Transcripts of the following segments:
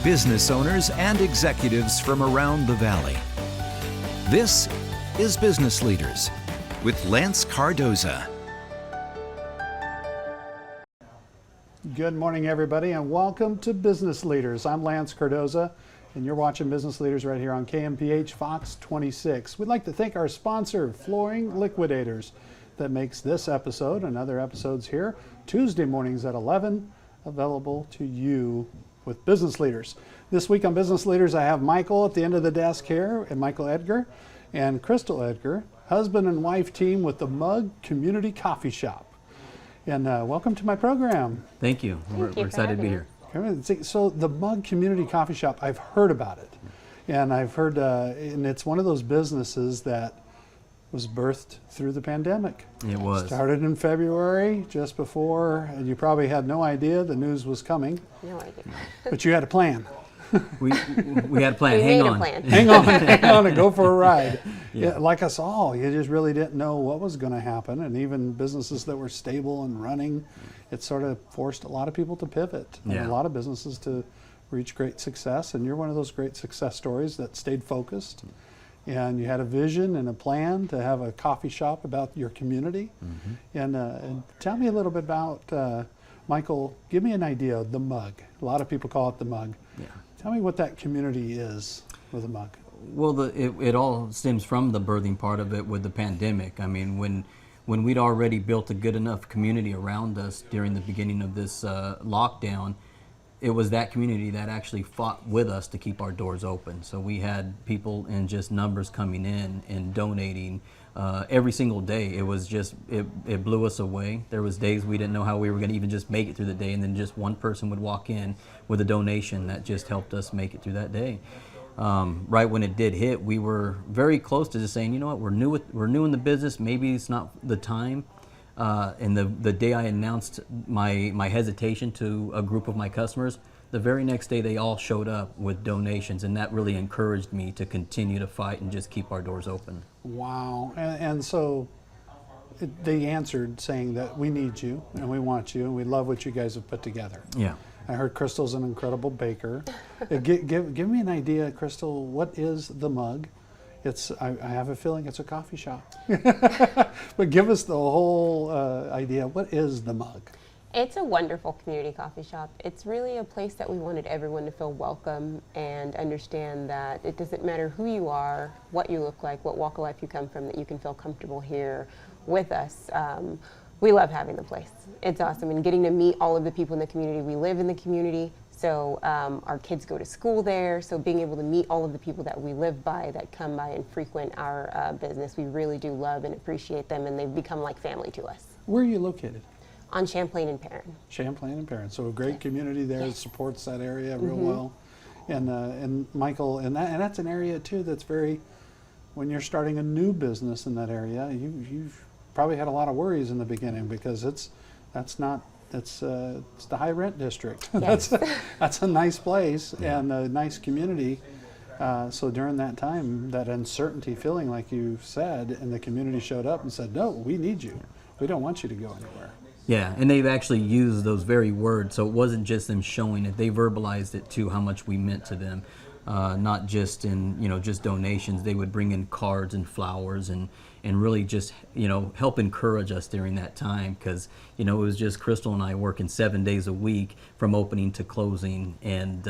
business owners and executives from around the valley. This is Business Leaders with Lance Cardoza. Good morning, everybody, and welcome to Business Leaders. I'm Lance Cardoza, and you're watching Business Leaders right here on KMPH Fox 26. We'd like to thank our sponsor, Flooring Liquidators, that makes this episode and other episodes here Tuesday mornings at 11 available to you with Business Leaders. This week on Business Leaders, I have Michael at the end of the desk here, and Michael Edgar and Crystal Edgar, husband and wife team with the Mug Community Coffee Shop. And welcome to my program. Thank you. We're excited to be here. So the Mug Community Coffee Shop, I've heard about it. And I've heard, and it's one of those businesses that was birthed through the pandemic. It was. Started in February, just before, and you probably had no idea the news was coming. No idea. But you had a plan. We had a plan. We Hang made on. a plan. hang on and go for a ride. Yeah. Like us all, you just really didn't know what was going to happen. And even businesses that were stable and running, it sort of forced a lot of people to pivot. And Yeah. a lot of businesses to reach great success. And you're one of those great success stories that stayed focused. And you had a vision and a plan to have a coffee shop about your community. Mm-hmm. And tell me a little bit about, Michael, give me an idea of the Mug. A lot of people call it the Mug. Yeah. Tell me what that community is with the Mug. Well, it all stems from the birthing part of it with the pandemic. I mean, when we'd already built a good enough community around us during the beginning of this lockdown, it was that community that actually fought with us to keep our doors open. So we had people in just numbers coming in and donating every single day. It was just, it blew us away. There was days we didn't know how we were going to even just make it through the day, and then just one person would walk in with a donation that just helped us make it through that day. Right when it did hit, we were very close to just saying, you know what, we're new in the business. Maybe it's not the time. And the day I announced my hesitation to a group of my customers, the very next day they all showed up with donations, and that really encouraged me to continue to fight and just keep our doors open. Wow. And so they answered saying that we need you and we want you and we love what you guys have put together. Yeah. I heard Crystal's an incredible baker. Give me an idea, Crystal, what is the Mug? I have a feeling it's a coffee shop. But give us the whole idea. What is the Mug? It's a wonderful community coffee shop. It's really a place that we wanted everyone to feel welcome and understand that it doesn't matter who you are, what you look like, what walk of life you come from, that you can feel comfortable here with us. We love having the place. It's awesome, and getting to meet all of the people in the community. We live in the community, so our kids go to school there, so being able to meet all of the people that we live by, that come by and frequent our business, we really do love and appreciate them, and they've become like family to us. Where are you located? On Champlain and Perrin. Champlain and Perrin. So a great community there that supports that area real well. And Michael, and that's an area too that's very, when you're starting a new business in that area, you've probably had a lot of worries in the beginning because it's the high rent district. Yes. that's a nice place and a nice community. So during that time, that uncertainty feeling, like you said, and the community showed up and said, no, we need you. We don't want you to go anywhere. Yeah, and they've actually used those very words, so it wasn't just them showing it. They verbalized it too, how much we meant to them. Not just in, just donations. They would bring in cards and flowers and really just, help encourage us during that time, because, it was just Crystal and I working 7 days a week from opening to closing, and,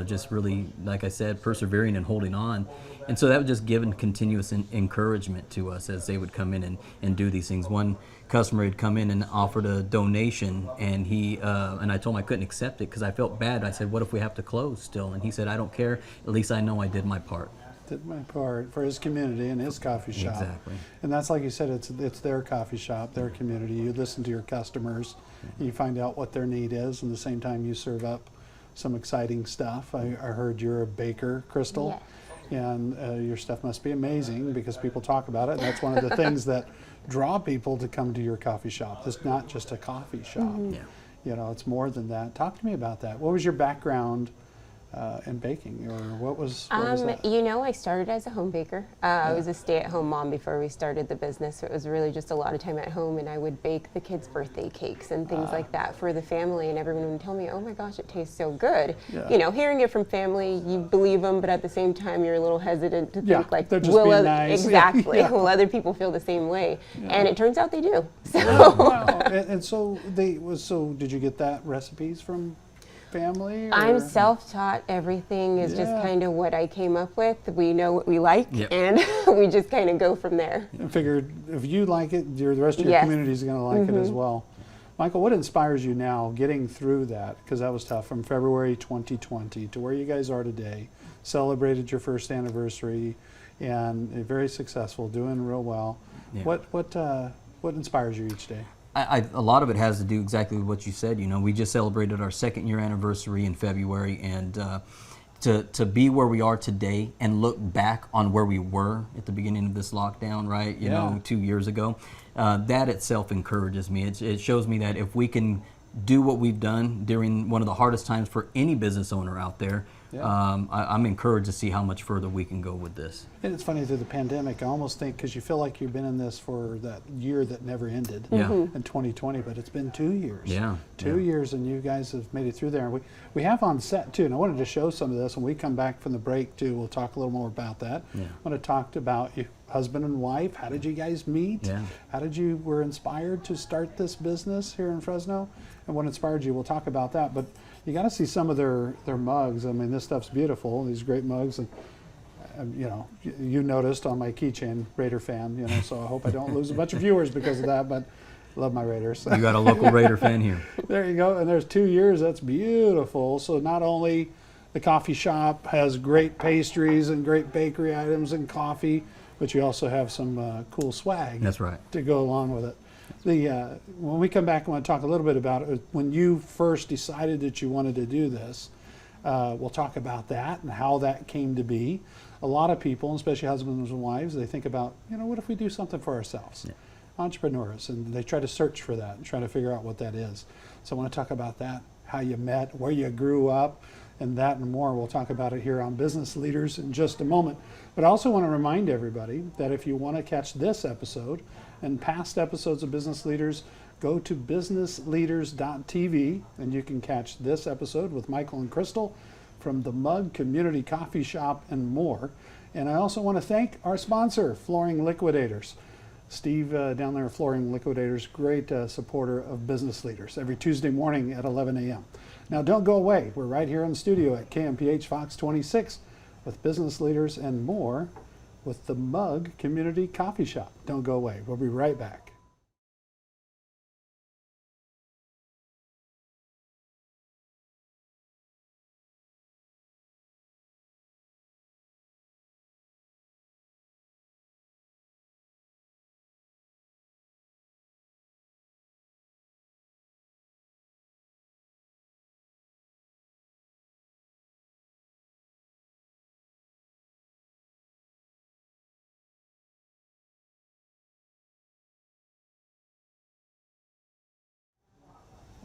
just really, like I said, persevering and holding on. And so that was just giving continuous encouragement to us as they would come in and do these things. One customer had come in and offered a donation, and and I told him I couldn't accept it because I felt bad. I said, what if we have to close still? And he said, I don't care. At least I know I did my part. Did my part for his community and his coffee shop. Exactly. And that's, like you said, it's their coffee shop, their community. You listen to your customers, you find out what their need is, and at the same time you serve up some exciting stuff. I heard you're a baker, Crystal. Yes. And your stuff must be amazing because people talk about it. That's one of the things that draw people to come to your coffee shop. It's not just a coffee shop. Yeah. It's more than that. Talk to me about that. What was your background in baking, or what was that? You know, I started as a home baker. I was a stay-at-home mom before we started the business, so it was really just a lot of time at home, and I would bake the kids' birthday cakes and things like that for the family, and everyone would tell me, oh my gosh, it tastes so good. Yeah. You know, hearing it from family, you believe them, but at the same time, you're a little hesitant to think like, they're just being nice. Exactly, Yeah. will other people feel the same way? And it turns out they do. So. Wow. And so so did you get that recipes from family? Or? I'm self-taught. Everything is just kind of what I came up with. We know what we like, and we just kind of go from there. I figured if you like it, the rest of your community is going to like it as well. Michael, what inspires you now getting through that? Because that was tough, from February 2020 to where you guys are today. Celebrated your first anniversary, and very successful, doing real well. Yeah. What inspires you each day? A lot of it has to do exactly with what you said. You know, we just celebrated our 2nd year anniversary in February, and to be where we are today and look back on where we were at the beginning of this lockdown, right? You know, 2 years ago, that itself encourages me. It shows me that if we can do what we've done during one of the hardest times for any business owner out there, I'm encouraged to see how much further we can go with this. And it's funny, through the pandemic, I almost think, because you feel like you've been in this for that year that never ended in 2020, but it's been 2 years. Yeah. 2 years, and you guys have made it through there. And we have on set, too, and I wanted to show some of this. When we come back from the break, too, we'll talk a little more about that. I want to talk about you, husband and wife. How did you guys meet? How did you were inspired to start this business here in Fresno? And what inspired you? We'll talk about that. But you got to see some of their mugs. I mean, this stuff's beautiful, these great mugs. And you know, you noticed on my keychain, Raider fan, you know, so I hope I don't lose a bunch of viewers because of that, but love my Raiders. You got a local Raider fan here. There you go. And there's 2 years. That's beautiful. So not only the coffee shop has great pastries and great bakery items and coffee, but you also have some cool swag. That's right. To go along with it. When we come back, I want to talk a little bit about it. When you first decided that you wanted to do this, we'll talk about that and how that came to be. A lot of people, especially husbands and wives, they think about, you know, what if we do something for ourselves? Entrepreneurs, and they try to search for that and try to figure out what that is. So I want to talk about that, how you met, where you grew up, and that and more. We'll talk about it here on Business Leaders in just a moment. But I also want to remind everybody that if you want to catch this episode and past episodes of Business Leaders, go to businessleaders.tv, and you can catch this episode with Michael and Crystal from the Mug Community Coffee Shop and more. And I also want to thank our sponsor, Flooring Liquidators. Steve down there at Flooring Liquidators, great supporter of Business Leaders, every Tuesday morning at 11 a.m. Now don't go away. We're right here in the studio at KMPH Fox 26 with Business Leaders and more with the Mug Community Coffee Shop. Don't go away. We'll be right back.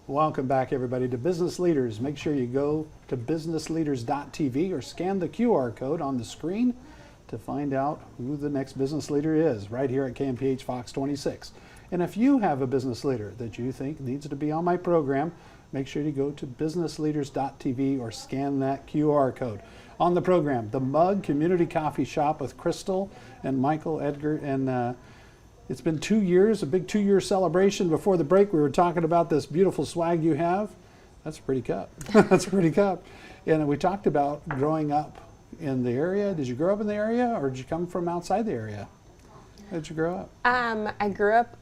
Welcome back, everybody, to Business Leaders. Make sure you go to businessleaders.tv or scan the QR code on the screen to find out who the next business leader is right here at KMPH Fox 26. And if you have a business leader that you think needs to be on my program, make sure you go to businessleaders.tv or scan that QR code. On the program, the Mug Community Coffee Shop with Crystal and Michael Edgar, and it's been 2 years, a big 2-year celebration. Before the break, we were talking about this beautiful swag you have. That's a pretty cup. That's a pretty cup. And we talked about growing up in the area. Did you grow up in the area, or did you come from outside the area? How did you grow up? I grew up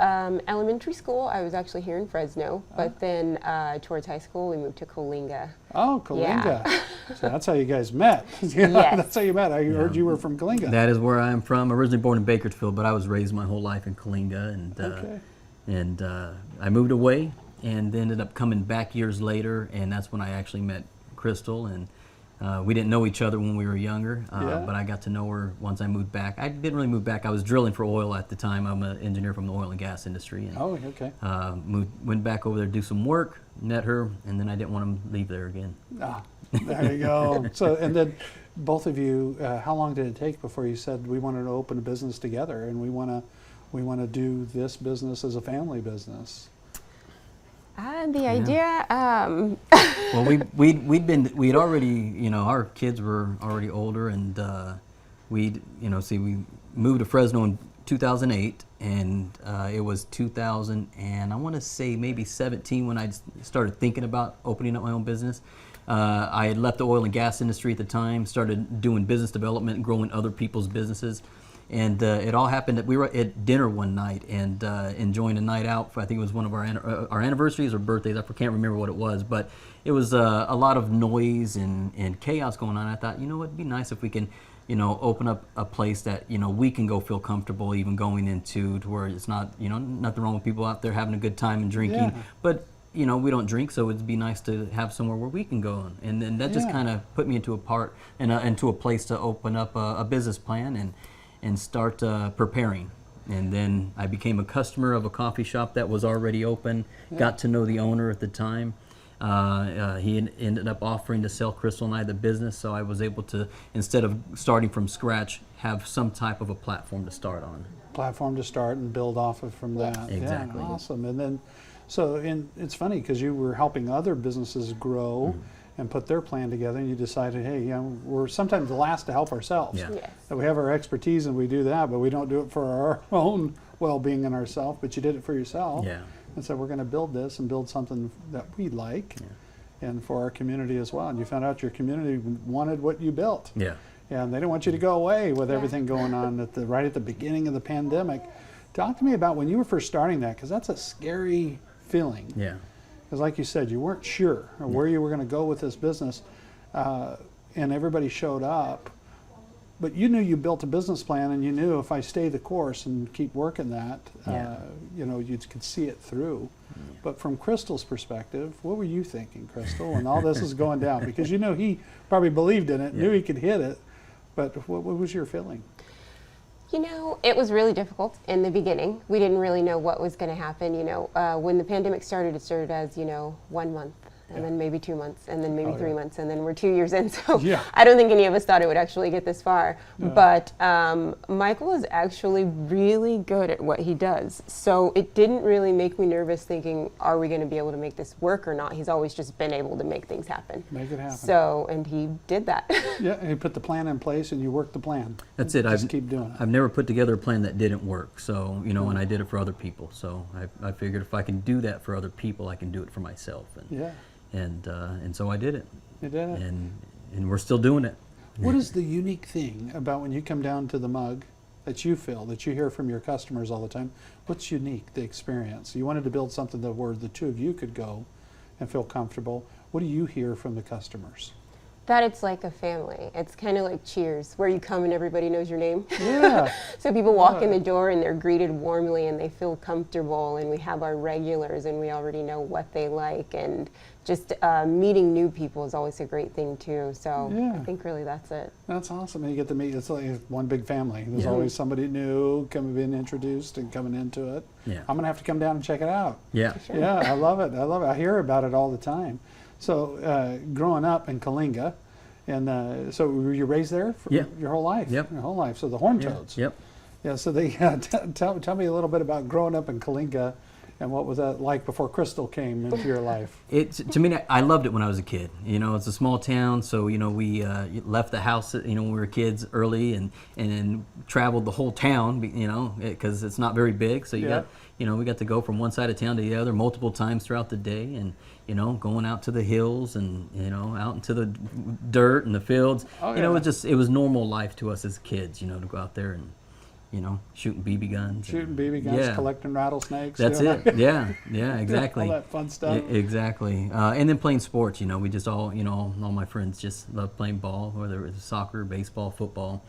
elementary school. I was actually here in Fresno, but then towards high school, we moved to Coalinga. Oh, Coalinga. Yeah. So that's how you guys met. Yes. That's how you met. I heard you were from Coalinga. That is where I'm from. Originally born in Bakersfield, but I was raised my whole life in Coalinga, and I moved away and ended up coming back years later, and that's when I actually met Crystal, and We didn't know each other when we were younger, Yeah. but I got to know her once I moved back. I didn't really move back. I was drilling for oil at the time. I'm an engineer from the oil and gas industry. And, Oh, okay. went back over there to do some work, met her, and then I didn't want to leave there again. Ah, there you go. So, and then both of you, how long did it take before you said we wanted to open a business together and we want to do this business as a family business? The idea, Well, we'd already, you know, our kids were already older, and we moved to Fresno in 2008, and it was 2000, and I want to say maybe 17 when I started thinking about opening up my own business. I had left the oil and gas industry at the time, started doing business development and growing other people's businesses. And it all happened that we were at dinner one night and enjoying a night out. I think it was one of our anniversaries or birthdays. I can't remember what it was, but it was a lot of noise and chaos going on. I thought, you know, it'd be nice if we can, you know, open up a place that, you know, we can go feel comfortable even going into, to where it's not, you know, nothing wrong with people out there having a good time and drinking, Yeah. but you know, we don't drink, so it'd be nice to have somewhere where we can go. And then that just Yeah. kind of put me into a place to open up a business plan and start preparing. And then I became a customer of a coffee shop that was already open, got to know the owner at the time. He ended up offering to sell Crystal and I the business, so I was able to, instead of starting from scratch, have some type of a platform to start on. Platform to start and build off of from that. Exactly. Yeah, awesome. And then, it's funny because you were helping other businesses grow and put their plan together, and you decided, hey, you know, we're sometimes the last to help ourselves. Yeah. yes. That we have our expertise and we do that, but we don't do it for our own well-being and ourselves. But you did it for yourself. Yeah. And so we're going to build this and build something that we like, and for our community as well. And you found out your community wanted what you built. Yeah. And they didn't want you to go away with Yeah. everything going on right at the beginning of the pandemic. Talk to me about when you were first starting that, because that's a scary feeling. Yeah. Because like you said, you weren't sure of where you were going to go with this business, and everybody showed up. But you knew you built a business plan, and you knew if I stay the course and keep working that, Yeah. you know, you could see it through. But from Crystal's perspective, what were you thinking, Crystal, when all this was going down? Because you know he probably believed in it, knew he could hit it, but what was your feeling? You know, it was really difficult in the beginning. We didn't really know what was going to happen. You know, when the pandemic started, it started as, you know, 1 month, and then maybe 2 months, and then maybe 3 months, and then we're 2 years in. So Yeah. I don't think any of us thought it would actually get this far. But Michael is actually really good at what he does. So it didn't really make me nervous thinking, are we going to be able to make this work or not? He's always just been able to make things happen. Make it happen. So, and he did that. Yeah, and you put the plan in place and you worked the plan. That's it. Just keep doing it. I've never put together a plan that didn't work. So, you know, and I did it for other people. So I figured if I can do that for other people, I can do it for myself. And Yeah, and so I did it. you did it. And we're still doing it. What is the unique thing about when you come down to the mug that you feel, that you hear from your customers all the time? What's unique, the experience? You wanted to build something that where the two of you could go and feel comfortable. What do you hear from the customers? That it's like a family. It's kind of like Cheers, where you come and everybody knows your name. Yeah. So people walk in the door and they're greeted warmly and they feel comfortable, and we have our regulars and we already know what they like, and just meeting new people is always a great thing too. So Yeah. I think really that's it. That's awesome. And you get to meet, it's like one big family. There's Yeah. always somebody new being introduced and coming into it. Yeah. I'm going to have to come down and check it out. Yeah. Yeah, I love it. I love it. I hear about it all the time. So, growing up in Kalinga, and so were you raised there for Yeah. your whole life? Yep. Your whole life. So the Horned Toads. Yep. Yeah. So they tell me a little bit about growing up in Kalinga, and what was that like before Crystal came into your life? To me, I loved it when I was a kid. You know, it's a small town, so you know we left the house. You know, when we were kids early, and then traveled the whole town. You know, because it's not very big, so we got to go from one side of town to the other multiple times throughout the day, and you know, going out to the hills and you know out into the dirt and the fields. Oh, you know, yeah. it was normal life to us as kids. You know, to go out there and you know shooting BB guns. Shooting and- BB guns, yeah. collecting rattlesnakes. That's doing it. Yeah, exactly. all that fun stuff. Exactly. And then playing sports. You know, we just all my friends just love playing ball, whether it was soccer, baseball, football,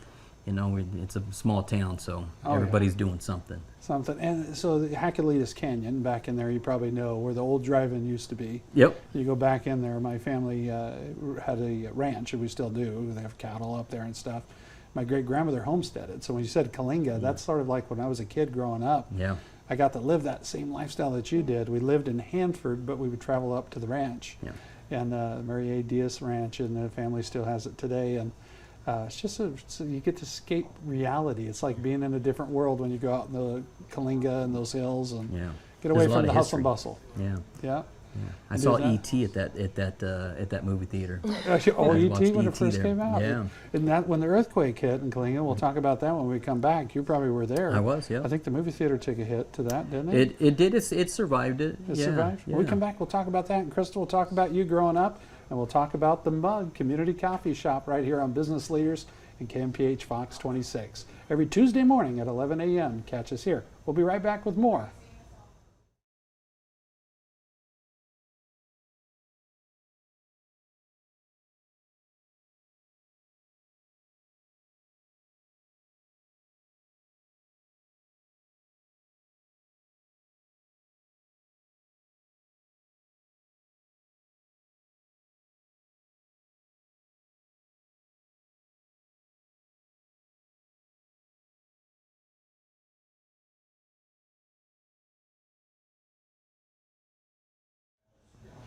You know, it's a small town, so Oh, yeah. everybody's doing something. Something. And so the Hackalitas Canyon, back in there, you probably know where the old drive-in used to be. Yep. You go back in there, my family had a ranch, and we still do. They have cattle up there and stuff. My great-grandmother homesteaded. So when you said Kalinga, that's sort of like when I was a kid growing up. Yeah. I got to live that same lifestyle that you did. We lived in Hanford, but we would travel up to the ranch. Yeah. And Mary A. Diaz Ranch, and the family still has it today. And it's just so you get to escape reality. It's like being in a different world when you go out in the Kalinga and those hills and Yeah. get away There's a lot from the of hustle and history. bustle. Yeah. Yeah. I And saw do that. E.T. at that movie theater. Actually, I E.T. watched when it E.T. first there. came out. Yeah. And that when the earthquake hit in Kalinga, we'll talk about that when we come back. You probably were there. I was, yeah. I think the movie theater took a hit to that, didn't it? It did. It survived it. It yeah. survived. Yeah. When we come back, we'll talk about that. And Crystal will talk about you growing up. And we'll talk about the Mug Community Coffee Shop right here on Business Leaders and KMPH Fox 26. Every Tuesday morning at 11 a.m. Catch us here. We'll be right back with more.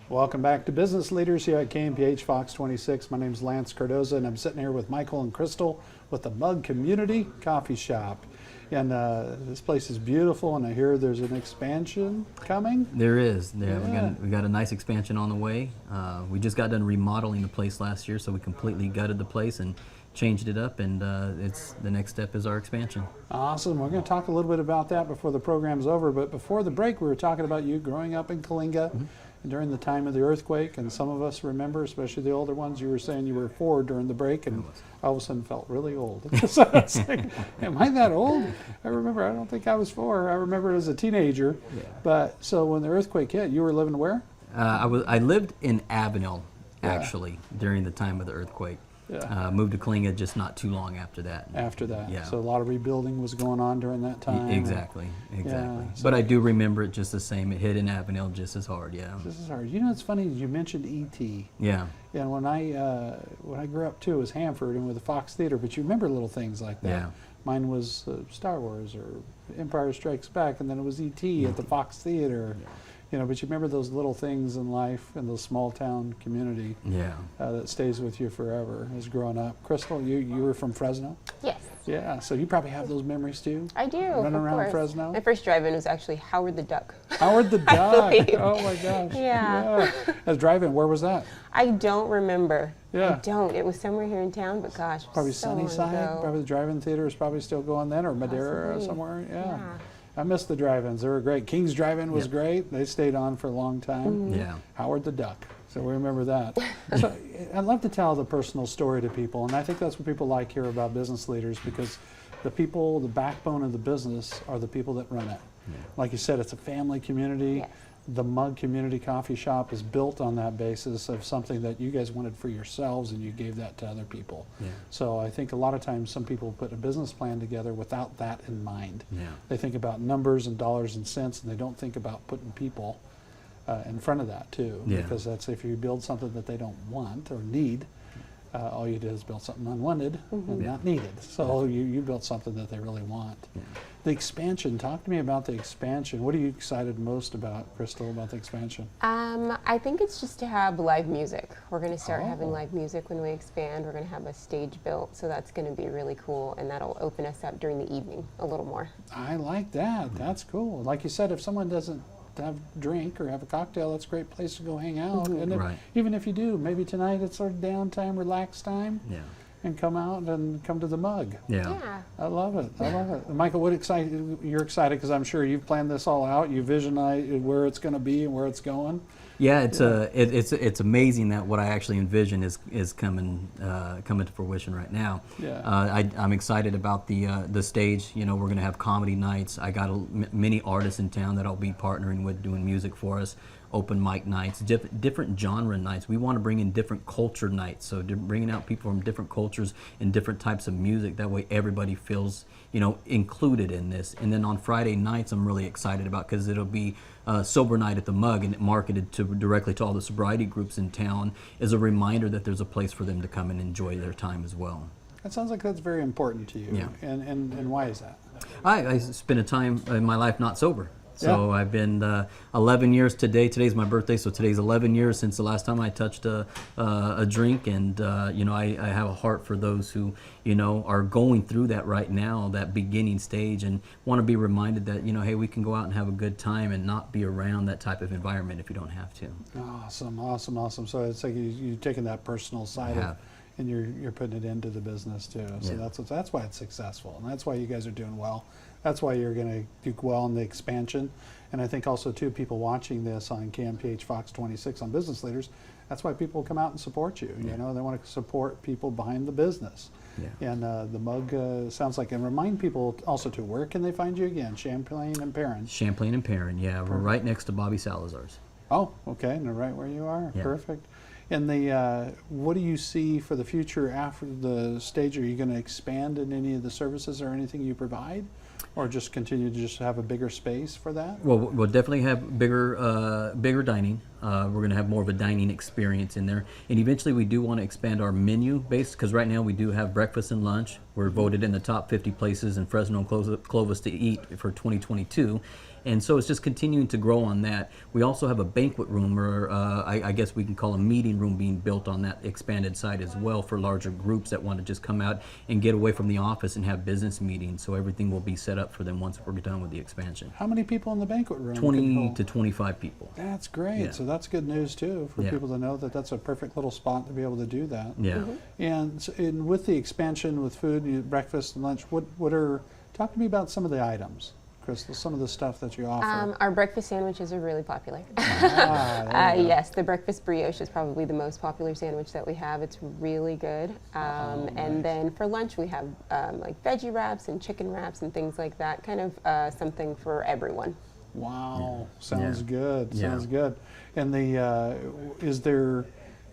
Welcome back to Business Leaders here at KMPH Fox 26. My name is Lance Cardoza, and I'm sitting here with Michael and Crystal with the Mug Community Coffee Shop. And this place is beautiful, and I hear there's an expansion coming. There is. Yeah, Yeah. we got a nice expansion on the way. We just got done remodeling the place last year, so we completely gutted the place and changed it up. And it's the next step is our expansion. Awesome. We're going to talk a little bit about that before the program's over. But before the break, we were talking about you growing up in Kalinga during the time of the earthquake. And some of us remember, especially the older ones, you were saying you were 4 during the break, and all of a sudden felt really old. So it's like, am I that old? I remember, I don't think I was 4. I remember as a teenager. Yeah. But so when the earthquake hit, you were living where? I lived in Avenel, actually, during the time of the earthquake. Yeah. Moved to Kalinga just not too long after that. After that. Yeah. So a lot of rebuilding was going on during that time. Exactly. Yeah, But I do remember it just the same. It hit in Avenel just as hard. Yeah. This is hard. You know, it's funny, you mentioned E.T. Yeah. And when I grew up too, it was Hanford and with the Fox Theater, but you remember little things like that. Yeah. Mine was Star Wars or Empire Strikes Back, and then it was E.T. at the Fox Theater. You know, but you remember those little things in life in the small town community Yeah. that stays with you forever as growing up. Crystal, you were from Fresno? Yes, Yeah, so you probably have those memories too? I do. Running of around course. Fresno? My first drive-in was actually Howard the Duck. Howard the Duck. believe. Oh my gosh. Yeah. As driving, where was that? I don't remember. Yeah. I don't. It was somewhere here in town, but gosh, Probably so long Sunnyside. ago. Probably the drive-in theater is probably still going then, or Madera or Possibly. somewhere. Yeah. Yeah. I miss the drive-ins. They were great. King's Drive-In was Yep. great. They stayed on for a long time. Yeah. Howard the Duck. So we remember that. So I'd love to tell the personal story to people, and I think that's what people like here about business leaders, because the people, the backbone of the business are the people that run it. Like you said, it's a family community. Yes. The Mug Community Coffee Shop is built on that basis of something that you guys wanted for yourselves, and you gave that to other people. Yeah. So I think a lot of times some people put a business plan together without that in mind. Yeah. They think about numbers and dollars and cents, and they don't think about putting people in front of that too. Yeah. Because that's if you build something that they don't want or need, all you did is build something unwanted and not needed. So you built something that they really want. Yeah. The expansion, talk to me about the expansion. What are you excited most about, Crystal, about the expansion? I think it's just to have live music. We're going to start Oh. having live music when we expand. We're going to have a stage built, so that's going to be really cool, and that'll open us up during the evening a little more. I like that. That's cool. Like you said, if someone doesn't have a drink or have a cocktail, that's a great place to go hang out. And Right. even if you do, maybe tonight it's sort of downtime, relaxed time, Yeah. and come out and come to the Mug. Yeah. Yeah. I love it. I love it. Michael, you're excited because I'm sure you've planned this all out. You visualize where it's going to be and where it's going. Yeah, it's amazing that what I actually envision is coming to fruition right now. Yeah. I'm excited about the stage. You know, we're going to have comedy nights. I got many artists in town that I'll be partnering with doing music for us. open mic nights, different genre nights. We want to bring in different culture nights, so bringing out people from different cultures and different types of music. That way everybody feels, included in this. And then on Friday nights, I'm really excited about, because it'll be Sober Night at the Mug, and marketed directly to all the sobriety groups in town, as a reminder that there's a place for them to come and enjoy their time as well. That sounds like that's very important to you. Yeah. And why is that? I spent a time in my life not sober. So I've been 11 years today. Today's my birthday, so today's 11 years since the last time I touched a drink. And I have a heart for those who are going through that right now, that beginning stage, and want to be reminded that hey, we can go out and have a good time and not be around that type of environment if you don't have to. Awesome. So it's like you've taken that personal side of, and you're putting it into the business too. So that's why it's successful, and that's why you guys are doing well. That's why you're going to do well in the expansion. And I think also too, people watching this on KMPH Fox 26 on Business Leaders, that's why people come out and support you. They want to support people behind the business. And the mug sounds like, and remind people also too, where can they find you again? Champlain and Perrin. Champlain and Perrin, yeah. We're right next to Bobby Salazar's. Oh, okay, and right where you are. Yeah. Perfect. And what do you see for the future after the stage? Are you going to expand in any of the services or anything you provide, or just continue to just have a bigger space for that? Well, we'll definitely have bigger dining. We're going to have more of a dining experience in there, and eventually we do want to expand our menu base, because right now we do have breakfast and lunch. We're voted in the top 50 places in Fresno and Clovis to eat for 2022. And so it's just continuing to grow on that. We also have a banquet room, or I guess we can call a meeting room, being built on that expanded side as well, for larger groups that want to just come out and get away from the office and have business meetings. So everything will be set up for them once we're done with the expansion. How many people in the banquet room? 20 to 25 people. That's great. Yeah. So that's good news too, for people to know that that's a perfect little spot to be able to do that. Yeah. And with the expansion with food, breakfast and lunch, talk to me about some of the items, Crystal, some of the stuff that you offer. Our breakfast sandwiches are really popular. Yes, the breakfast brioche is probably the most popular sandwich that we have. It's really good. And then for lunch we have like veggie wraps and chicken wraps and things like that, kind of something for everyone. Wow, sounds good. Yeah. Sounds good. And is there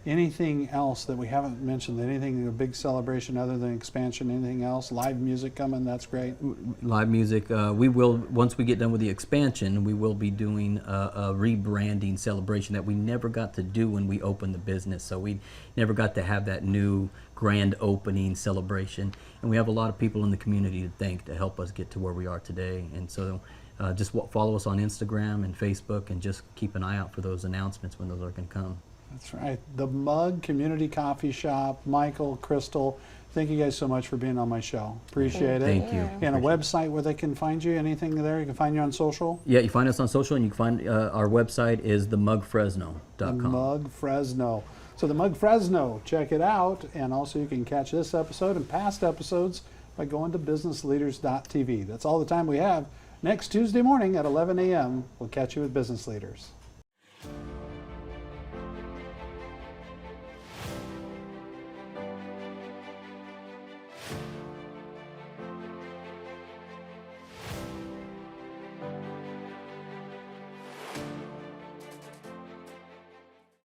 anything else that we haven't mentioned? Anything, a big celebration other than expansion? Anything else? Live music coming? That's great. Live music. We will, once we get done with the expansion, we will be doing a rebranding celebration that we never got to do when we opened the business. So we never got to have that new grand opening celebration. And we have a lot of people in the community to thank to help us get to where we are today. And so just follow us on Instagram and Facebook, and just keep an eye out for those announcements when those are going to come. That's right. The Mug Community Coffee Shop. Michael, Crystal, thank you guys so much for being on my show. Appreciate it. Thank you. And a website where they can find you? Anything there? You can find you on social? Yeah, you find us on social, and you can find our website is themugfresno.com. The Mug Fresno. So the Mug Fresno, check it out. And also you can catch this episode and past episodes by going to businessleaders.tv. That's all the time we have. Next Tuesday morning at 11 a.m., we'll catch you with Business Leaders.